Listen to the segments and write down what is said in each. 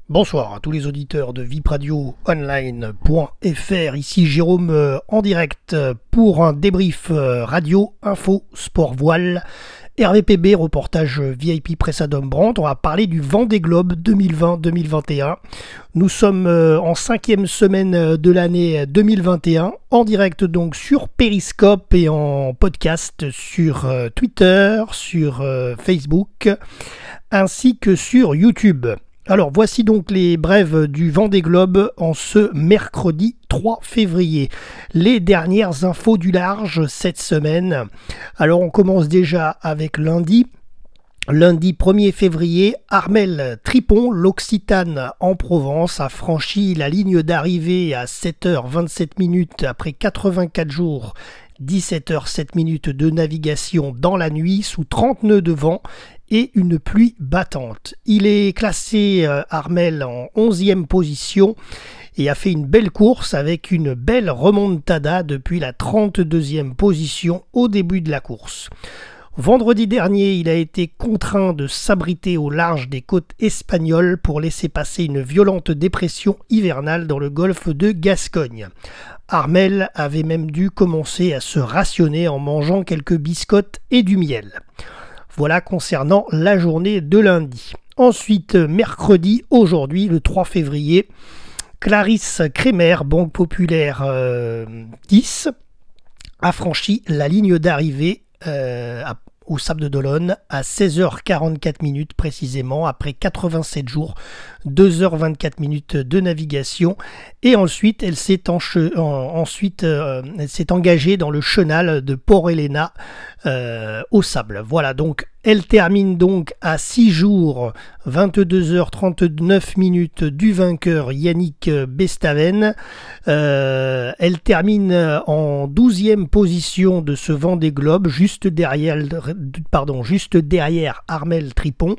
Bonsoir à tous les auditeurs de vipradioonline.fr, ici Jérôme en direct pour un débrief radio, info, sport voile, RVPB, reportage VIP Pressadom Brandt. On va parler du Vendée Globe 2020-2021. Nous sommes en 5e semaine de l'année 2021, en direct donc sur Periscope et en podcast sur Twitter, sur Facebook, ainsi que sur YouTube. Alors voici donc les brèves du Vendée Globe en ce mercredi 3 février. Les dernières infos du large cette semaine. Alors on commence déjà avec lundi. Lundi 1er février, Armelle Tripon, l'Occitane en Provence, a franchi la ligne d'arrivée à 7h27 après 84 jours. 17h07 de navigation dans la nuit sous 30 nœuds de vent et une pluie battante. Il est classé Armelle en 11e position et a fait une belle course avec une belle remontada depuis la 32e position au début de la course. Vendredi dernier, il a été contraint de s'abriter au large des côtes espagnoles pour laisser passer une violente dépression hivernale dans le golfe de Gascogne. Armelle avait même dû commencer à se rationner en mangeant quelques biscottes et du miel. Voilà concernant la journée de lundi. Ensuite, mercredi, aujourd'hui, le 3 février, Clarisse Kremer, Banque Populaire 10, a franchi la ligne d'arrivée au Sable d'Olonne à 16h44 précisément, après 87 jours, 2h24 de navigation. Et ensuite, elle s'est engagée dans le chenal de Port-Helena au Sable. Voilà, donc elle termine donc à 6 jours, 22h39 du vainqueur Yannick Bestaven. Elle termine en 12e position de ce Vendée Globe, juste derrière Armelle Tripon.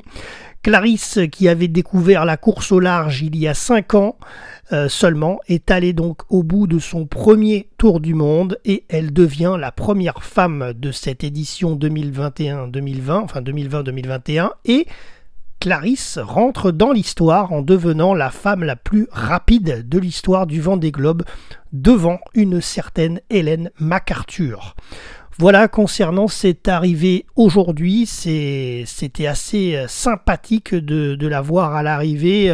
Clarisse, qui avait découvert la course au large il y a 5 ans seulement, est allée donc au bout de son premier tour du monde et elle devient la première femme de cette édition 2020-2021 et Clarisse rentre dans l'histoire en devenant la femme la plus rapide de l'histoire du Vendée Globe devant une certaine Hélène MacArthur. Voilà, concernant cette arrivée aujourd'hui, c'était assez sympathique de la voir à l'arrivée,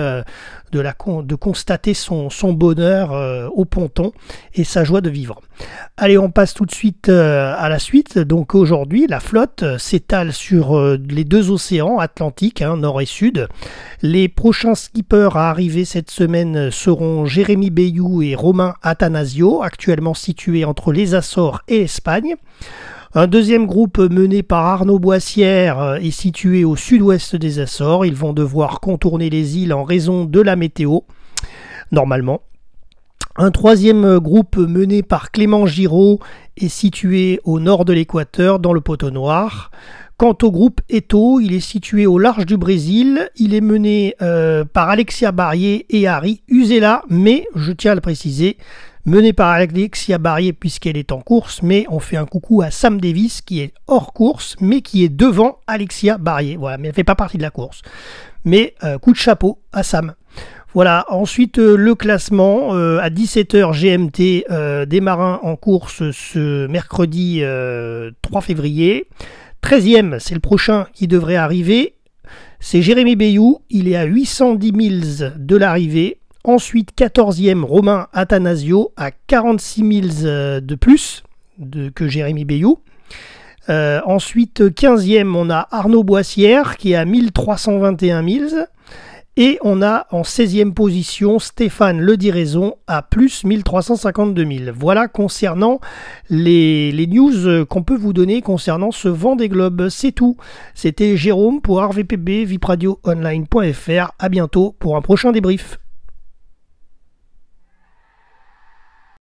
de constater son bonheur au ponton et sa joie de vivre. Allez, on passe tout de suite à la suite. Donc aujourd'hui, la flotte s'étale sur les deux océans Atlantique, nord et sud. Les prochains skippers à arriver cette semaine seront Jérémy Bayou et Romain Attanasio, actuellement situés entre les Açores et l'Espagne. Un deuxième groupe mené par Arnaud Boissière est situé au sud-ouest des Açores. Ils vont devoir contourner les îles en raison de la météo, normalement. Un troisième groupe mené par Clément Giraud est situé au nord de l'Équateur, dans le Poteau Noir. Quant au groupe Eto, il est situé au large du Brésil. Il est mené par Alexia Barrier et Harry Uzela, mais je tiens à le préciser, mené par Alexia Barrier puisqu'elle est en course, mais on fait un coucou à Sam Davis qui est hors course, mais qui est devant Alexia Barrier. Voilà, mais elle ne fait pas partie de la course. Mais coup de chapeau à Sam. Voilà, ensuite le classement à 17h GMT des marins en course ce mercredi 3 février. 13e, c'est le prochain qui devrait arriver. C'est Jérémy Bayou, il est à 810 milles de l'arrivée. Ensuite, 14e, Romain Attanasio à 46 000 de plus que Jérémy Bayou. Ensuite, 15e, on a Arnaud Boissière qui est à 1321 000. Et on a en 16e position Stéphane Le Diraison à plus 1352 000. Voilà concernant les news qu'on peut vous donner concernant ce Vendée Globe. C'est tout. C'était Jérôme pour RVPB, vipradioonline.fr. À bientôt pour un prochain débrief.